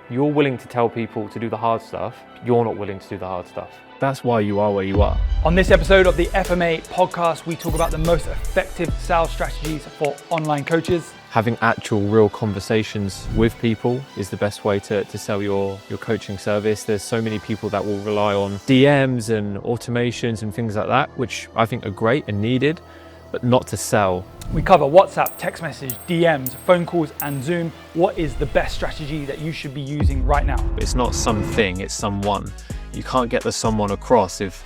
You're willing to tell people to do the hard stuff. You're not willing to do the hard stuff. That's why you are where you are. On this episode of the FMA podcast, we talk about the most effective sales strategies for online coaches. Having actual real conversations with people is the best way to sell your coaching service. There's so many people that will rely on DMs and automations and things like that, which I think are great and needed, but not to sell. We cover WhatsApp, text message, DMs, phone calls, and Zoom. What is the best strategy that you should be using right now? It's not something, it's someone. You can't get the someone across if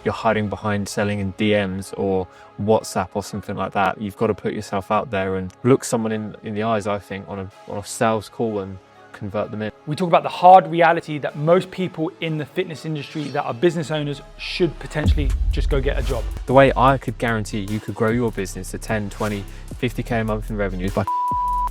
you're hiding behind selling in DMs or WhatsApp or something like that. You've got to put yourself out there and look someone in the eyes, I think, on a sales call and convert them in. We talk about the hard reality that most people in the fitness industry that are business owners should potentially just go get a job. The way I could guarantee you could grow your business to 10, 20, 50K a month in revenue is by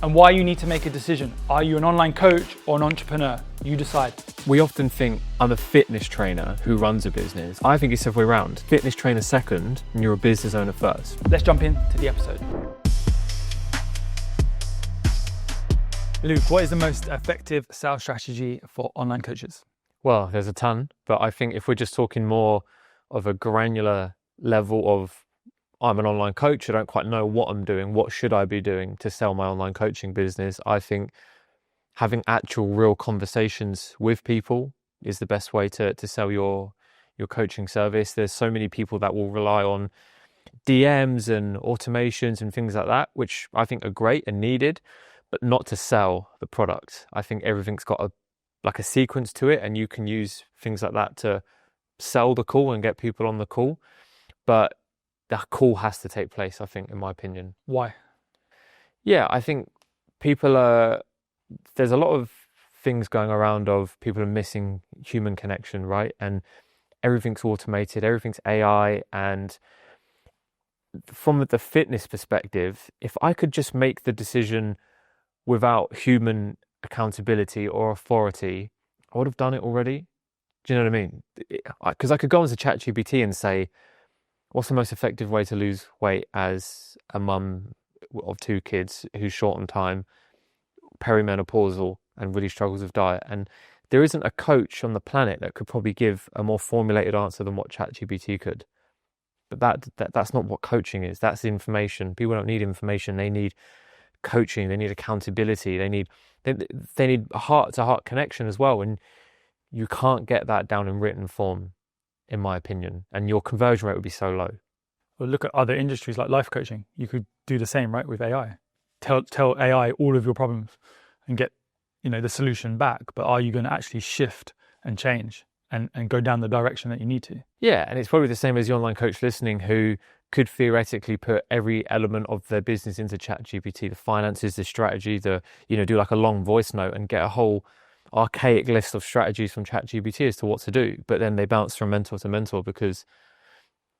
and why you need to make a decision. Are you an online coach or an entrepreneur? You decide. We often think I'm a fitness trainer who runs a business. I think it's the other way around. Fitness trainer second and you're a business owner first. Let's jump into the episode. Luke, what is the most effective sales strategy for online coaches? Well, there's a ton, but I think if we're just talking more of a granular level of I'm an online coach, I don't quite know what I'm doing, what should I be doing to sell my online coaching business, I think having actual real conversations with people is the best way to sell your coaching service. There's so many people that will rely on DMs and automations and things like that, which I think are great and needed, but not to sell the product. I think everything's got a sequence to it, and you can use things like that to sell the call and get people on the call. But the call has to take place, I think, in my opinion. Why? Yeah, I think there's a lot of things going around of people are missing human connection, right? And everything's automated, everything's AI. And from the fitness perspective, if I could just make the decision without human accountability or authority, I would have done it already. Do you know what I mean? Because I could go into ChatGPT and say, what's the most effective way to lose weight as a mum of 2 kids who's short on time, perimenopausal, and really struggles with diet? And there isn't a coach on the planet that could probably give a more formulated answer than what ChatGPT could. But that's not what coaching is. That's information. People don't need information. They need coaching. They need accountability. They need heart-to-heart connection as well. And you can't get that down in written form, in my opinion, and your conversion rate would be so low. Well, look at other industries like life coaching. You could do the same, right, with AI. Tell AI all of your problems and get, the solution back. But are you going to actually shift and change and go down the direction that you need to? Yeah, and it's probably the same as the online coach listening who could theoretically put every element of their business into ChatGPT, the finances, the strategy, do like a long voice note and get a whole archaic list of strategies from ChatGPT as to what to do, but then they bounce from mentor to mentor because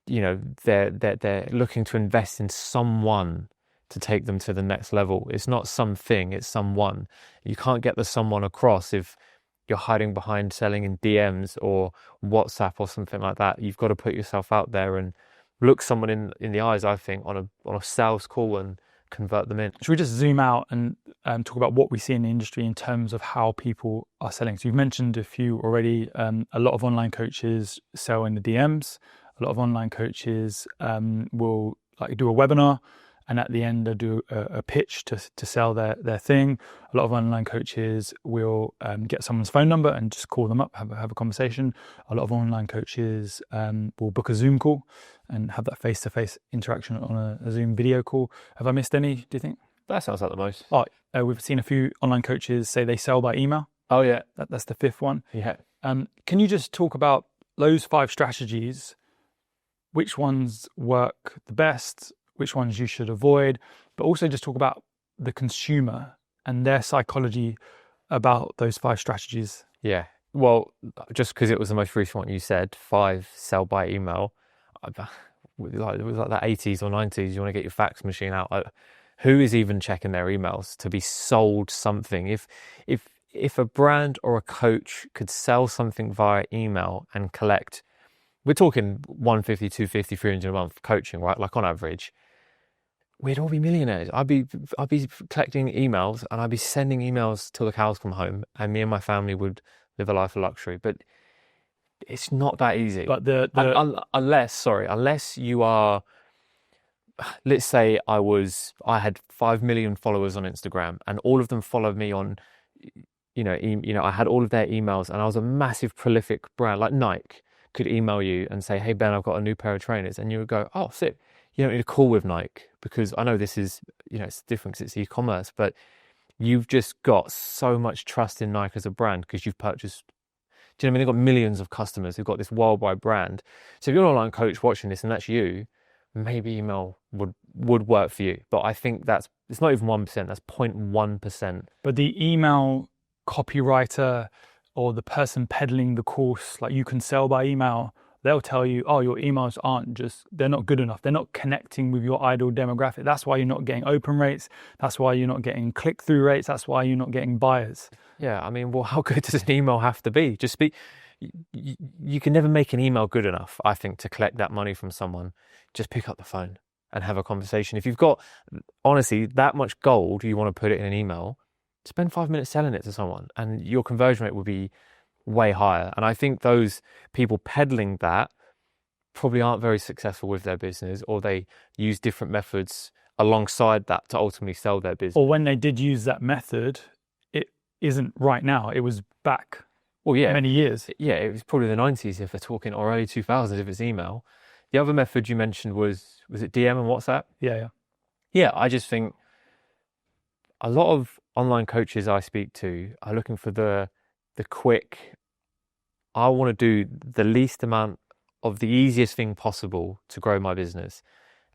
they're looking to invest in someone to take them to the next level. It's not something, it's someone. You can't get the someone across if you're hiding behind selling in DMs or WhatsApp or something like that. You've got to put yourself out there and look someone in the eyes, I think, on a sales call and convert them in. Should we just zoom out and talk about what we see in the industry in terms of how people are selling? So you've mentioned a few already. A lot of online coaches sell in the DMs. A lot of online coaches will do a webinar, and at the end they do a pitch to sell their thing. A lot of online coaches will get someone's phone number and just call them up, have a conversation. A lot of online coaches will book a Zoom call and have that face-to-face interaction on a Zoom video call. Have I missed any, do you think? That sounds like the most. Oh, we've seen a few online coaches say they sell by email. Oh, yeah. That's the 5th one. Yeah. Can you just talk about those 5 strategies, which ones work the best, which ones you should avoid, but also just talk about the consumer and their psychology about those 5 strategies? Yeah. Well, just because it was the most recent one you said, 5 sell by email. It was like the 80s or 90s. You want to get your fax machine out. Who is even checking their emails to be sold something? If a brand or a coach could sell something via email and collect, we're talking 150, 250, 300 a month coaching, right? Like on average, we'd all be millionaires. I'd be collecting emails and I'd be sending emails till the cows come home, and me and my family would live a life of luxury. But it's not that easy. But Unless you are, let's say I had 5 million followers on Instagram and all of them followed me on, I had all of their emails and I was a massive prolific brand like Nike could email you and say, hey Ben, I've got a new pair of trainers, and you would go, oh sick. You don't need a call with Nike because I know this is, it's different because it's e-commerce, but you've just got so much trust in Nike as a brand because you've purchased. Do you know what I mean? They've got millions of customers who've got this worldwide brand. So if you're an online coach watching this and that's you, maybe email would work for you. But I think it's not even 1%, that's 0.1%. But the email copywriter or the person peddling the course, like you can sell by email, they'll tell you, oh, your emails they're not good enough. They're not connecting with your ideal demographic. That's why you're not getting open rates. That's why you're not getting click-through rates. That's why you're not getting buyers. Yeah, I mean, well, how good does an email have to be? You can never make an email good enough, I think, to collect that money from someone. Just pick up the phone and have a conversation. If you've got, honestly, that much gold, you want to put it in an email, spend 5 minutes selling it to someone and your conversion rate will be way higher. And I think those people peddling that probably aren't very successful with their business, or they use different methods alongside that to ultimately sell their business. Or when they did use that method, it isn't right now. It was back many years. Yeah, it was probably the 90s if they're talking, or early 2000s if it's email. The other method you mentioned was it DM and WhatsApp? Yeah. Yeah, I just think a lot of online coaches I speak to are looking for the quick, I want to do the least amount of the easiest thing possible to grow my business.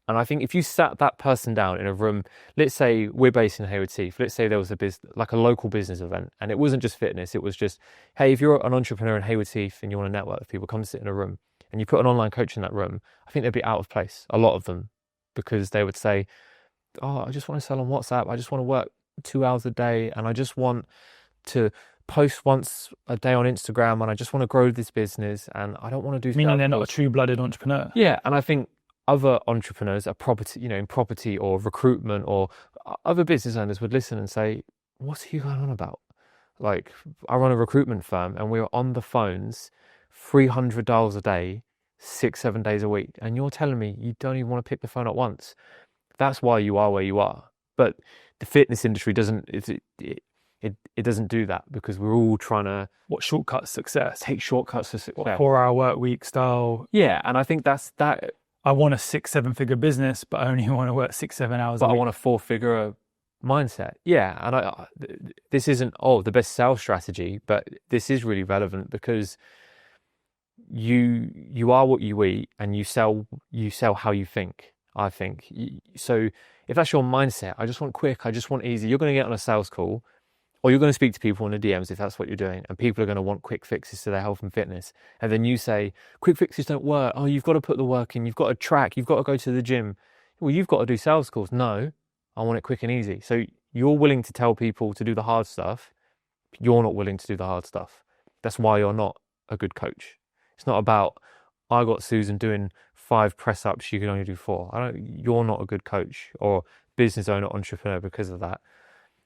And I think if you sat that person down in a room, let's say we're based in Hayward Heath, let's say there was like a local business event, and it wasn't just fitness, it was just, hey, if you're an entrepreneur in Hayward Heath and you want to network with people, come sit in a room, and you put an online coach in that room, I think they'd be out of place, a lot of them, because they would say, oh, I just want to sell on WhatsApp, I just want to work 2 hours a day, and I just want to post once a day on Instagram, and I just want to grow this business, and I don't want to do. Meaning they're not a true-blooded entrepreneur. Yeah, and I think other entrepreneurs are in property or recruitment or other business owners would listen and say, "What's he going on about?" Like, I run a recruitment firm, and we're on the phones, $300 a day, 6-7 days a week, and you're telling me you don't even want to pick the phone up once. That's why you are where you are. But the fitness industry doesn't. It doesn't do that because we're all trying to shortcut success. Take shortcuts to success. 4-hour work week style. Yeah, and I think that's that. I want a 6-7 figure business, but I only want to work 6-7 hours. But I want a 4-figure mindset. Yeah, and this isn't the best sales strategy, but this is really relevant because you are what you eat, and you sell how you think. I think so. If that's your mindset, I just want quick, I just want easy. You're going to get on a sales call, or you're going to speak to people in the DMs if that's what you're doing, and people are going to want quick fixes to their health and fitness. And then you say, quick fixes don't work. Oh, you've got to put the work in. You've got to track. You've got to go to the gym. Well, you've got to do sales calls. No, I want it quick and easy. So you're willing to tell people to do the hard stuff. You're not willing to do the hard stuff. That's why you're not a good coach. It's not about, I got Susan doing 5 press-ups, you can only do 4. You're not a good coach or business owner, entrepreneur because of that.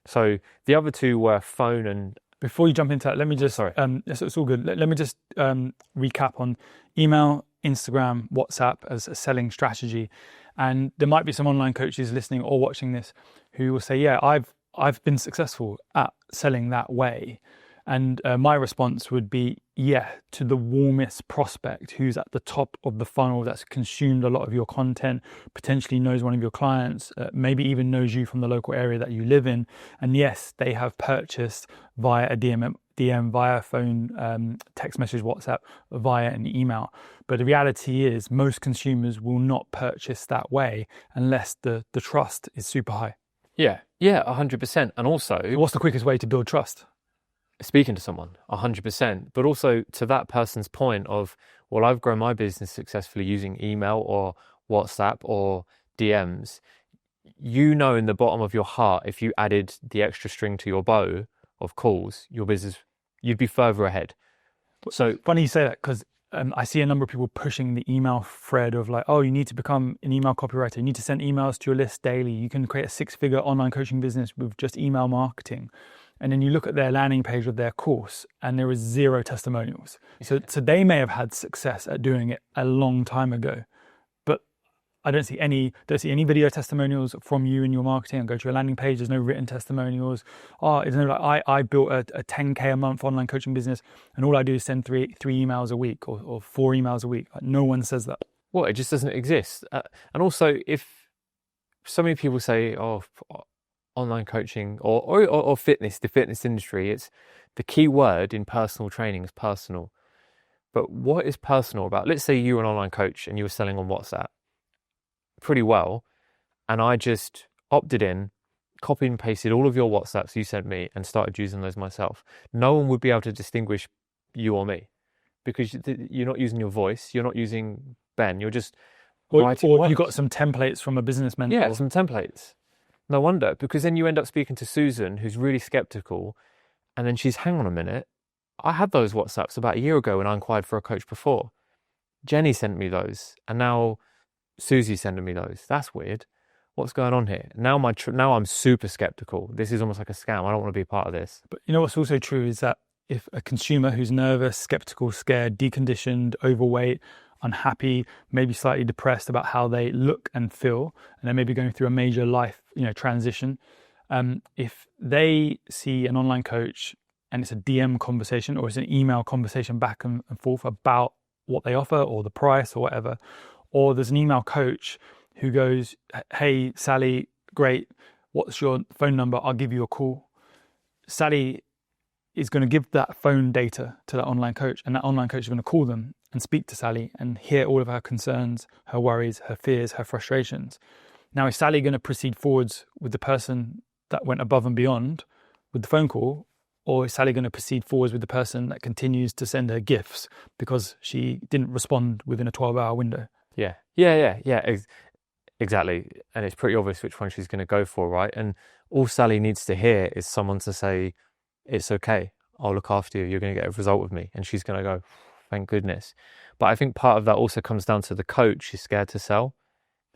So the other two were phone and... Before you jump into that, let me just... Sorry. It's all good. Let me just recap on email, Instagram, WhatsApp as a selling strategy. And there might be some online coaches listening or watching this who will say, yeah, I've been successful at selling that way. And my response would be, yeah, to the warmest prospect who's at the top of the funnel, that's consumed a lot of your content, potentially knows one of your clients, maybe even knows you from the local area that you live in. And yes, they have purchased via a DM, via phone, text message, WhatsApp, via an email. But the reality is most consumers will not purchase that way unless the trust is super high. Yeah, 100%. And also... What's the quickest way to build trust? Speaking to someone, 100%, but also to that person's point of, well, I've grown my business successfully using email or WhatsApp or DMs. You know, in the bottom of your heart, if you added the extra string to your bow of calls, your business, you'd be further ahead. So funny you say that, because I see a number of people pushing the email thread of like, oh, you need to become an email copywriter. You need to send emails to your list daily. You can create a 6-figure online coaching business with just email marketing. And then you look at their landing page of their course and there is 0 testimonials. So they may have had success at doing it a long time ago, but I don't see any video testimonials from you in your marketing. I go to your landing page, there's no written testimonials. Oh, it's no like I built a 10K a month online coaching business and all I do is send three emails a week or 4 emails a week. Like, no one says that. Well, it just doesn't exist. And also, if so many people say, oh, online coaching or fitness, the fitness industry, it's the key word in personal training is personal. But what is personal about, let's say you were an online coach and you were selling on WhatsApp pretty well, and I just opted in, copied and pasted all of your WhatsApps you sent me and started using those myself. No one would be able to distinguish you or me because you're not using your voice, you're not using Ben, you're just writing or words. you got some templates from a business mentor. Yeah, some templates. No wonder, because then you end up speaking to Susan, who's really skeptical, and then she's, hang on a minute, I had those WhatsApps about a year ago when I inquired for a coach before. Jenny sent me those, and now Susie's sending me those. That's weird. What's going on here? Now I'm super skeptical. This is almost like a scam. I don't want to be a part of this. But you know what's also true is that if a consumer who's nervous, skeptical, scared, deconditioned, overweight, unhappy, maybe slightly depressed about how they look and feel, and they're maybe going through a major life, transition, if they see an online coach and it's a DM conversation or it's an email conversation back and forth about what they offer or the price or whatever, or there's an email coach who goes, hey, Sally, great, what's your phone number? I'll give you a call. Sally is going to give that phone data to that online coach, and that online coach is going to call them and speak to Sally and hear all of her concerns, her worries, her fears, her frustrations. Now, is Sally going to proceed forwards with the person that went above and beyond with the phone call, or is Sally going to proceed forwards with the person that continues to send her gifts because she didn't respond within a 12-hour window? Yeah. Exactly. And it's pretty obvious which one she's going to go for, right? And all Sally needs to hear is someone to say, it's okay, I'll look after you, you're going to get a result with me. And she's going to go, thank goodness. But I think part of that also comes down to the coach is scared to sell.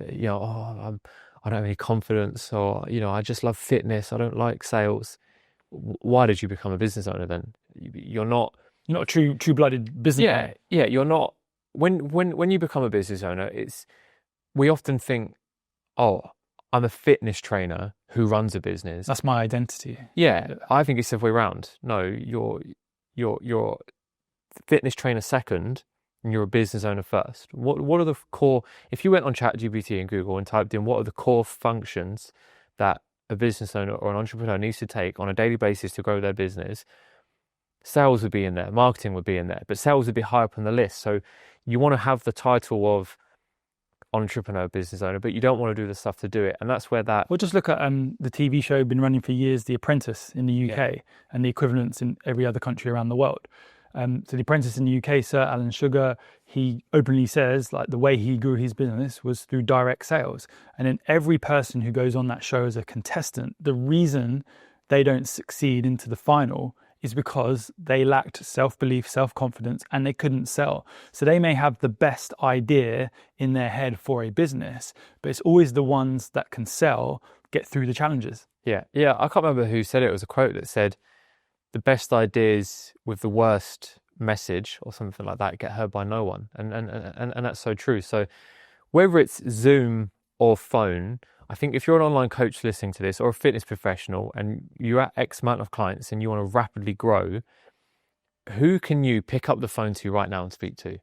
I don't have any confidence, or, I just love fitness, I don't like sales. Why did you become a business owner then? You're not a true-blooded business owner. Yeah, you're not. When you become a business owner, we often think, oh, I'm a fitness trainer who runs a business. That's my identity. Yeah, I think it's the other way around. No, you're fitness trainer second, and you're a business owner first. What are the core? If you went on ChatGPT and Google and typed in what are the core functions that a business owner or an entrepreneur needs to take on a daily basis to grow their business, sales would be in there, marketing would be in there, but sales would be high up on the list. So you want to have the title of entrepreneur, business owner, but you don't want to do the stuff to do it. And that's where that... Well, just look at the TV show been running for years, The Apprentice in the UK, and the equivalents in every other country around the world. So The Apprentice in the UK, Sir Alan Sugar, he openly says like the way he grew his business was through direct sales. And then every person who goes on that show as a contestant, the reason they don't succeed into the final is because they lacked self-belief, self-confidence, and they couldn't sell. So they may have the best idea in their head for a business, but it's always the ones that can sell get through the challenges. Yeah. I can't remember who said it. It was a quote that said, the best ideas with the worst message or something like that get heard by no one. And that's so true. So whether it's Zoom or phone, I think if you're an online coach listening to this or a fitness professional and you're at X amount of clients and you want to rapidly grow, who can you pick up the phone to right now and speak to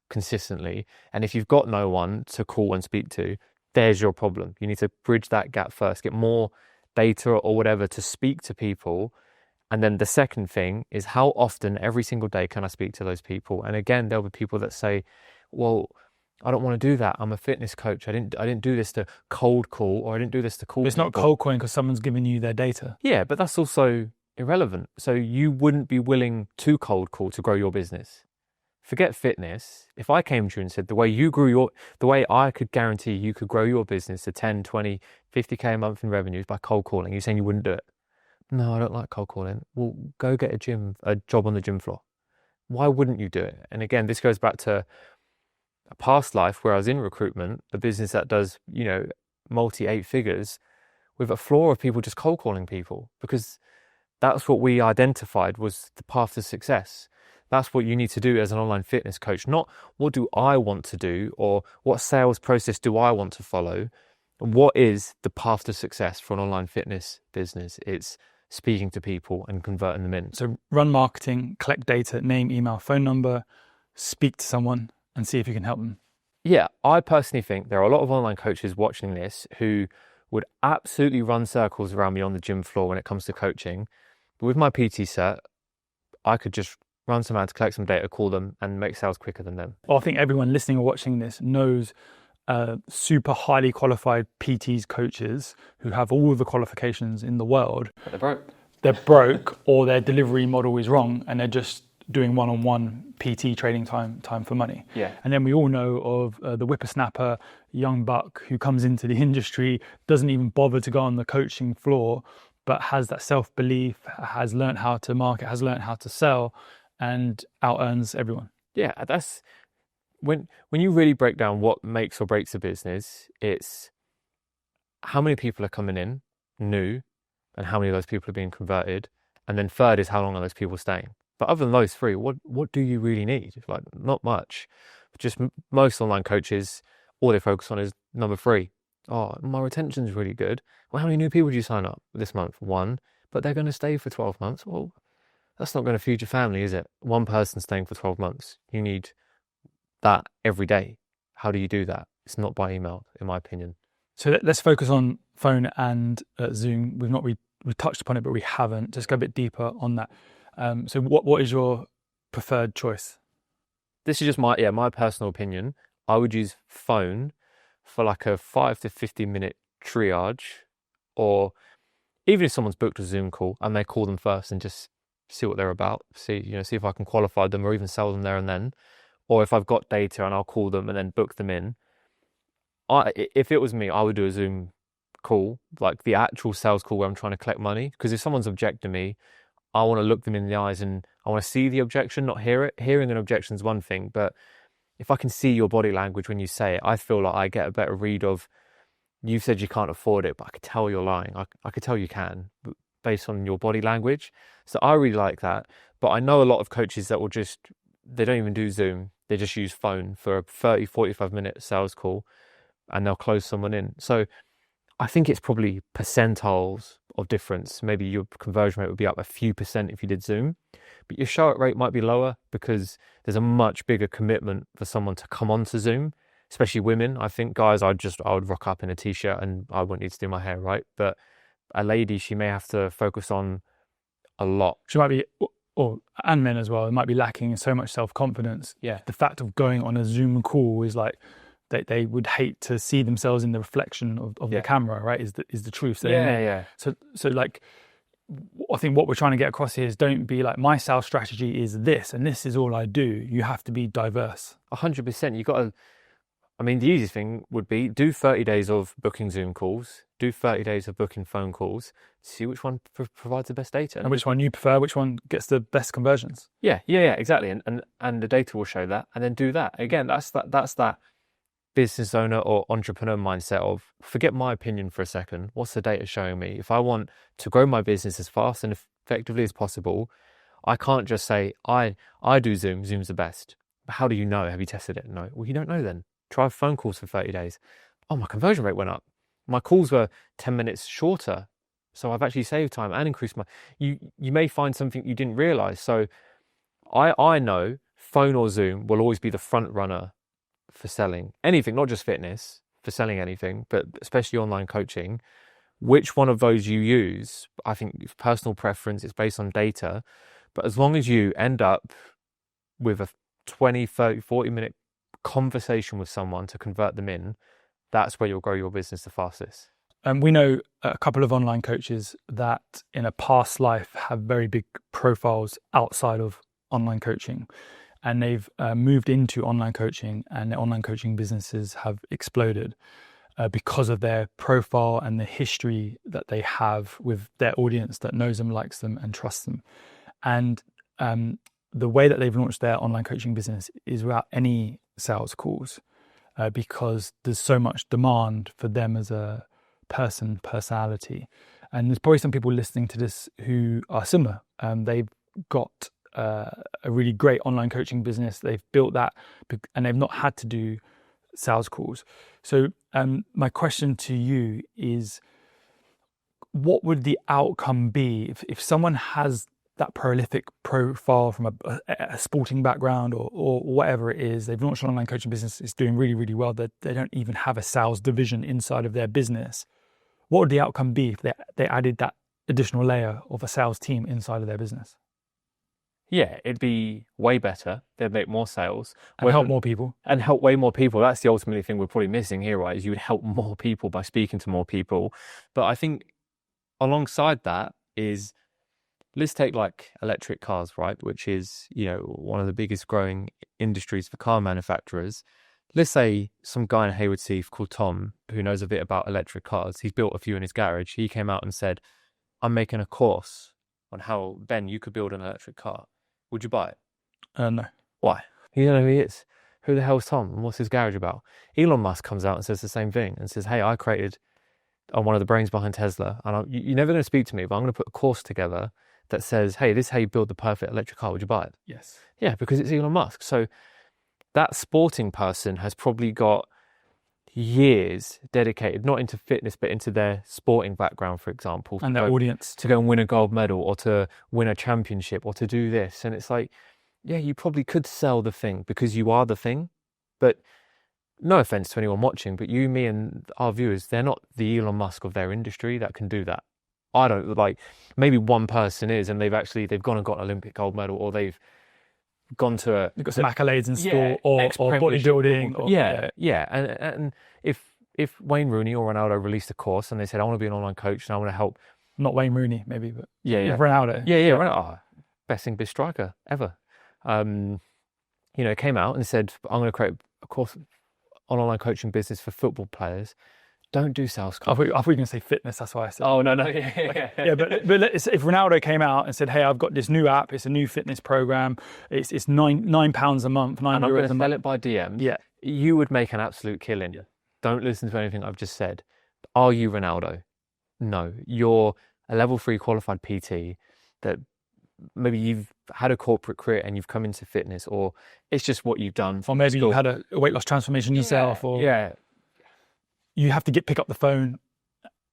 consistently? And if you've got no one to call and speak to, there's your problem. You need to bridge that gap first, get more data or whatever to speak to people. And then the second thing is how often every single day can I speak to those people? And again, there'll be people that say, well, I don't want to do that. I'm a fitness coach. I didn't do this to cold call, or I didn't do this to call But it's people. not cold calling because someone's giving you their data. Yeah, but that's also irrelevant. So you wouldn't be willing to cold call to grow your business. Forget fitness. If I came to you and said the way I could guarantee you could grow your business to 10, 20, 50K a month in revenues by cold calling, you're saying you wouldn't do it. No, I don't like cold calling. Well, go get a job on the gym floor. why wouldn't you do it? And again, this goes back to a past life where I was in recruitment, a business that does, multi 8 figures, with a floor of people just cold calling people, because that's what we identified was the path to success. That's what you need to do as an online fitness coach, not what do I want to do or what sales process do I want to follow. What is the path to success for an online fitness business? It's speaking to people and converting them in. So run marketing, collect data, name, email, phone number, speak to someone and see if you can help them. Yeah, I personally think there are a lot of online coaches watching this who would absolutely run circles around me on the gym floor when it comes to coaching. But with my PT cert, I could just run some ads, collect some data, call them and make sales quicker than them. Well, I think everyone listening or watching this knows super highly qualified PTs, coaches who have all the qualifications in the world. But they're broke. They're broke or their delivery model is wrong and they're just doing one-on-one PT trading time for money. Yeah. And then we all know of the whippersnapper, young buck who comes into the industry, doesn't even bother to go on the coaching floor, but has that self-belief, has learned how to market, has learned how to sell and out-earns everyone. Yeah, that's when you really break down what makes or breaks a business, it's how many people are coming in new and how many of those people are being converted. And then third is how long are those people staying. But other than those three, what do you really need? Like, not much. Just most online coaches, all they focus on is number 3. Oh, my retention's really good. Well, how many new people do you sign up this month? 1, but they're going to stay for 12 months. Well, that's not going to feed your family, is it? One person staying for 12 months. You need that every day. How do you do that? It's not by email, in my opinion. So let's focus on phone and Zoom. We've touched upon it, but we haven't. Just go a bit deeper on that. So what is your preferred choice? This is just my personal opinion. I would use phone for like a 5 to 15 minute triage, or even if someone's booked a Zoom call, I may call them first and just see what they're about, see if I can qualify them or even sell them there and then, or if I've got data and I'll call them and then book them in. If it was me, I would do a Zoom call, like the actual sales call where I'm trying to collect money, because if someone's objecting me, I want to look them in the eyes and I want to see the objection, not hear it. Hearing an objection is one thing, but if I can see your body language when you say it, I feel like I get a better read of, you said you can't afford it, but I could tell you're lying. I could tell you can, based on your body language. So I really like that. But I know a lot of coaches that they don't even do Zoom. They just use phone for a 30, 45 minute sales call and they'll close someone in. So I think it's probably percentiles of difference. Maybe your conversion rate would be up a few percent if you did Zoom, but your show rate might be lower because there's a much bigger commitment for someone to come onto Zoom, especially women. I think guys, I would rock up in a t-shirt and I wouldn't need to do my hair, right? But a lady, she may have to focus on a lot. She might be, and men as well, it might be lacking in so much self-confidence. Yeah. The fact of going on a Zoom call is like, they would hate to see themselves in the reflection of the camera, right? Is the truth. So So like, I think what we're trying to get across here is don't be like, my sales strategy is this and this is all I do. You have to be diverse. 100%. You got to, the easiest thing would be do 30 days of booking Zoom calls, do 30 days of booking phone calls, see which one provides the best data. And which one you prefer, which one gets the best conversions. Yeah, exactly. And the data will show that, and then do that. Again, that's that business owner or entrepreneur mindset of, forget my opinion for a second. What's the data showing me? If I want to grow my business as fast and effectively as possible, I can't just say, I do Zoom, Zoom's the best. But how do you know? Have you tested it? No. Well, you don't know then. Try phone calls for 30 days. Oh, my conversion rate went up. My calls were 10 minutes shorter. So I've actually saved time and increased you may find something you didn't realize. So I know phone or Zoom will always be the front runner for selling anything, not just fitness, for selling anything, but especially online coaching. Which one of those you use, I think it's personal preference, it's based on data. But as long as you end up with a 20, 30, 40 minute conversation with someone to convert them in, that's where you'll grow your business the fastest. And we know a couple of online coaches that in a past life have very big profiles outside of online coaching. And they've moved into online coaching, and their online coaching businesses have exploded because of their profile and the history that they have with their audience that knows them, likes them, and trusts them. And the way that they've launched their online coaching business is without any sales calls, because there's so much demand for them as a personality. And there's probably some people listening to this who are similar. They've got a really great online coaching business. They've built that and they've not had to do sales calls. So my question to you is, what would the outcome be if someone has that prolific profile from a sporting background or whatever it is, they've launched an online coaching business, it's doing really, really well, that they don't even have a sales division inside of their business? What would the outcome be if they added that additional layer of a sales team inside of their business? Yeah, it'd be way better. They'd make more sales. And help more people. And help way more people. That's the ultimately thing we're probably missing here, right? Is you would help more people by speaking to more people. But I think alongside that is, let's take like electric cars, right? Which is, one of the biggest growing industries for car manufacturers. Let's say some guy in Hayward Heath called Tom, who knows a bit about electric cars. He's built a few in his garage. He came out and said, I'm making a course on how, Ben, you could build an electric car. Would you buy it? No. Why? You don't know who he is. Who the hell's Tom? And what's his garage about? Elon Musk comes out and says the same thing and says, hey, I'm one of the brains behind Tesla. And you're never going to speak to me, but I'm going to put a course together that says, hey, this is how you build the perfect electric car. Would you buy it? Yes. Yeah, because it's Elon Musk. So that sporting person has probably got years dedicated, not into fitness, but into their sporting background, for example. And their audience. To go and win a gold medal or to win a championship or to do this. And it's like, yeah, you probably could sell the thing because you are the thing. But no offense to anyone watching, but you, me, and our viewers, they're not the Elon Musk of their industry that can do that. I don't, maybe one person is, and they've gone and got an Olympic gold medal, or they've gone to They've got some accolades in sport or bodybuilding. Yeah. And if Wayne Rooney or Ronaldo released a course and they said, I want to be an online coach and I want to help. Not Wayne Rooney, maybe, but Ronaldo. Yeah. Ronaldo, best English striker ever. Came out and said, I'm going to create a course on online coaching business for football players. Don't do sales calls. I thought you were going to say fitness. That's why I said. Oh, no. But if Ronaldo came out and said, hey, I've got this new app. It's a new fitness program. It's £9 a month, €9 and I'm going to a month. sell it by DM. Yeah. You would make an absolute killing. Yeah. Don't listen to anything I've just said. Are you Ronaldo? No. You're a level 3 qualified PT that maybe you've had a corporate career and you've come into fitness, or it's just what you've done. Or maybe you had a weight loss transformation yourself. You have to pick up the phone.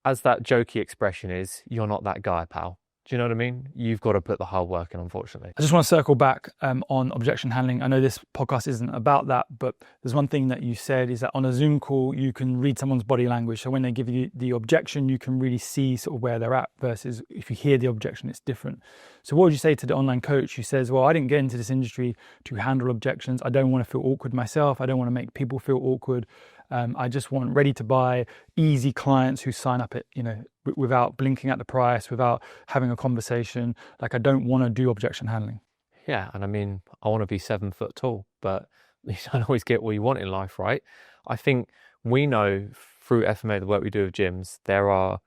As that jokey expression is, you're not that guy, pal. Do you know what I mean? You've got to put the hard work in, unfortunately. I just want to circle back on objection handling. I know this podcast isn't about that, but there's one thing that you said is that on a Zoom call, you can read someone's body language. So when they give you the objection, you can really see sort of where they're at, versus if you hear the objection, it's different. So what would you say to the online coach who says, well, I didn't get into this industry to handle objections. I don't want to feel awkward myself. I don't want to make people feel awkward. I just want ready to buy, easy clients who sign up without blinking at the price, without having a conversation. Like, I don't want to do objection handling. Yeah, and I mean, I want to be 7 foot tall, but you don't always get what you want in life, right? I think we know through FMA, the work we do with gyms, there are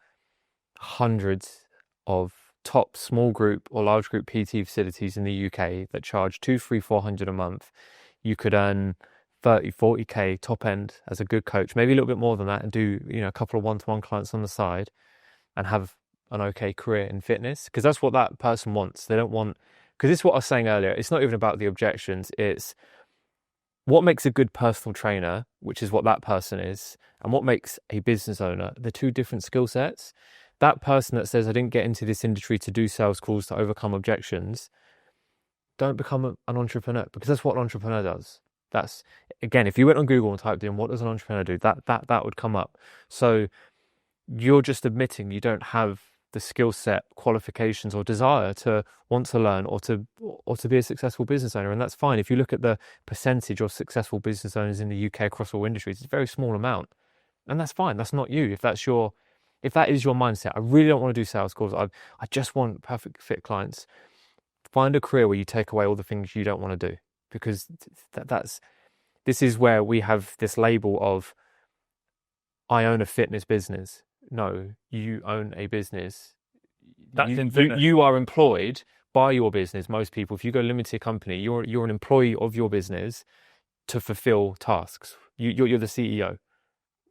hundreds of top small group or large group PT facilities in the UK that charge 200, 300, 400 a month. You could earn 30, 40k top end as a good coach, maybe a little bit more than that, and do a couple of one-to-one clients on the side and have an okay career in fitness, because that's what that person wants. They don't want, because it's what I was saying earlier, it's not even about the objections, it's what makes a good personal trainer, which is what that person is, and what makes a business owner. They're two different skill sets. That person that says, I didn't get into this industry to do sales calls to overcome objections, don't become an entrepreneur, because that's what an entrepreneur does. That's, again, if you went on Google and typed in, what does an entrepreneur do? That would come up. So you're just admitting you don't have the skill set, qualifications, or desire to want to learn or to be a successful business owner. And that's fine. If you look at the percentage of successful business owners in the UK across all industries, it's a very small amount. And that's fine. That's not you. If that is your mindset, I really don't want to do sales calls. I just want perfect fit clients. Find a career where you take away all the things you don't want to do. Because this is where we have this label of, I own a fitness business. No, you own a business. That's you are employed by your business, most people, if you go limited company, you're an employee of your business to fulfill tasks. You're the CEO.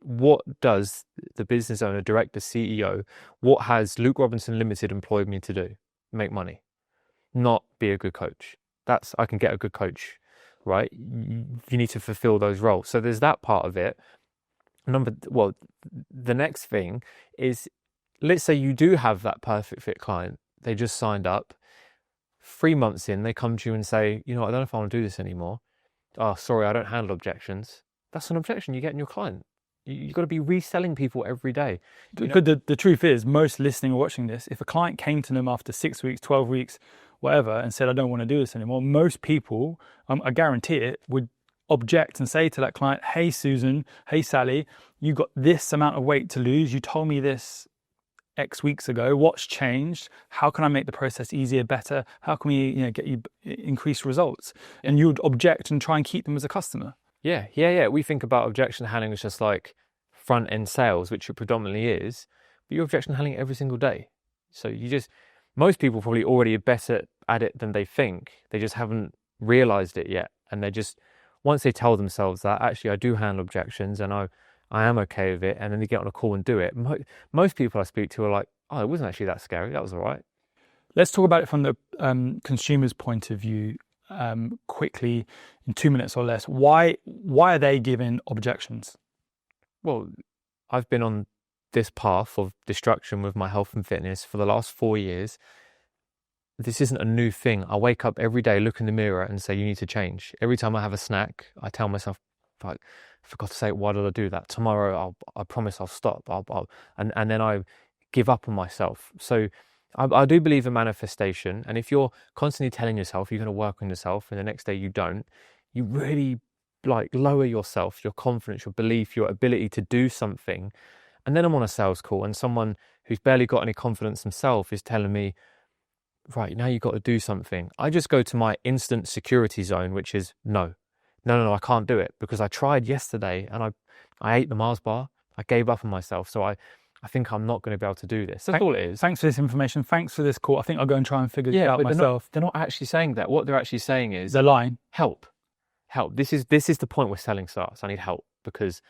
What does the business owner, director, CEO, what has Luke Robinson Limited employed me to do? Make money, not be a good coach. I can get a good coach, right? You need to fulfill those roles. So there's that part of it. The next thing is, let's say you do have that perfect fit client. They just signed up. 3 months in, they come to you and say, I don't know if I want to do this anymore. Oh, sorry, I don't handle objections. That's an objection you get in your client. You've got to be reselling people every day. But the truth is, most listening or watching this, if a client came to them after 6 weeks, 12 weeks, whatever, and said, I don't want to do this anymore, most people, I guarantee it, would object and say to that client, hey, Susan, hey, Sally, you got this amount of weight to lose. You told me this X weeks ago. What's changed? How can I make the process easier, better? How can we get you increased results? And you would object and try and keep them as a customer. Yeah. We think about objection handling as just like front end sales, which it predominantly is, but you're objection handling every single day. So most people probably already are better at it than they think. They just haven't realized it yet. And once they tell themselves that, actually, I do handle objections and I am okay with it, and then they get on a call and do it. Most people I speak to are like, oh, it wasn't actually that scary. That was all right. Let's talk about it from the consumer's point of view. Quickly, in 2 minutes or less, why are they giving objections? Well, I've been on this path of destruction with my health and fitness for the last 4 years. This isn't a new thing. I wake up every day, look in the mirror and say, you need to change. Every time I have a snack, I tell myself, like, for God's sake, why did I do that? Tomorrow, I promise I'll stop. And then I give up on myself. So I do believe in manifestation, and if you're constantly telling yourself you're going to work on yourself and the next day you don't, you really lower yourself, your confidence, your belief, your ability to do something. And then I'm on a sales call and someone who's barely got any confidence themselves is telling me, right, now you've got to do something. I just go to my instant security zone, which is no, I can't do it, because I tried yesterday and I ate the Mars bar. I gave up on myself. So I think I'm not going to be able to do this. That's all it is. Thanks for this information. Thanks for this call. I think I'll go and try and figure it out myself. They're not actually saying that. What they're actually saying is... They're lying. Help. This is the point where selling starts. I need help, because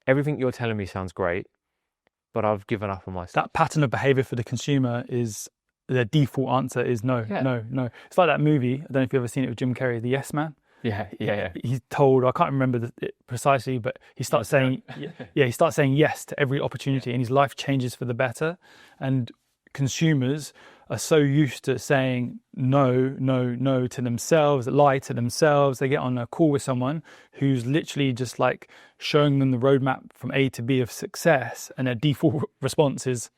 everything you're telling me sounds great, but I've given up on myself. That pattern of behavior for the consumer is... Their default answer is no. It's like that movie. I don't know if you've ever seen it with Jim Carrey, The Yes Man. Yeah. He's told, I can't remember it precisely, but he starts saying, he starts saying yes to every opportunity, and his life changes for the better. And consumers are so used to saying no to themselves, lie to themselves. They get on a call with someone who's literally just like showing them the roadmap from A to B of success, and their default response is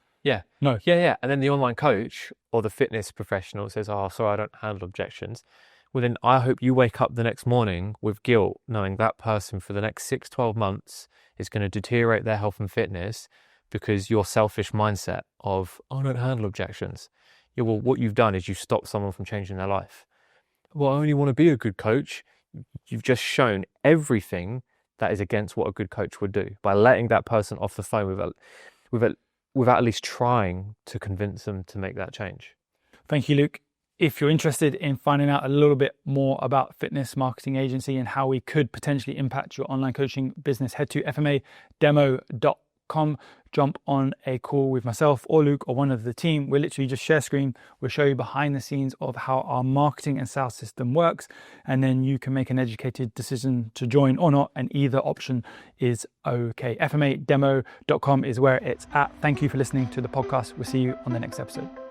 no. Yeah. And then the online coach or the fitness professional says, oh, sorry, I don't handle objections. Well, then I hope you wake up the next morning with guilt, knowing that person for the next 6-12 months is going to deteriorate their health and fitness because your selfish mindset of, oh, I don't handle objections. Yeah, well, what you've done is you've stopped someone from changing their life. Well, I only want to be a good coach. You've just shown everything that is against what a good coach would do by letting that person off the phone without at least trying to convince them to make that change. Thank you, Luke. If you're interested in finding out a little bit more about Fitness Marketing Agency and how we could potentially impact your online coaching business, head to fmademo.com. Jump on a call with myself or Luke or one of the team. We'll literally just share screen. We'll show you behind the scenes of how our marketing and sales system works. And then you can make an educated decision to join or not. And either option is okay. fmademo.com is where it's at. Thank you for listening to the podcast. We'll see you on the next episode.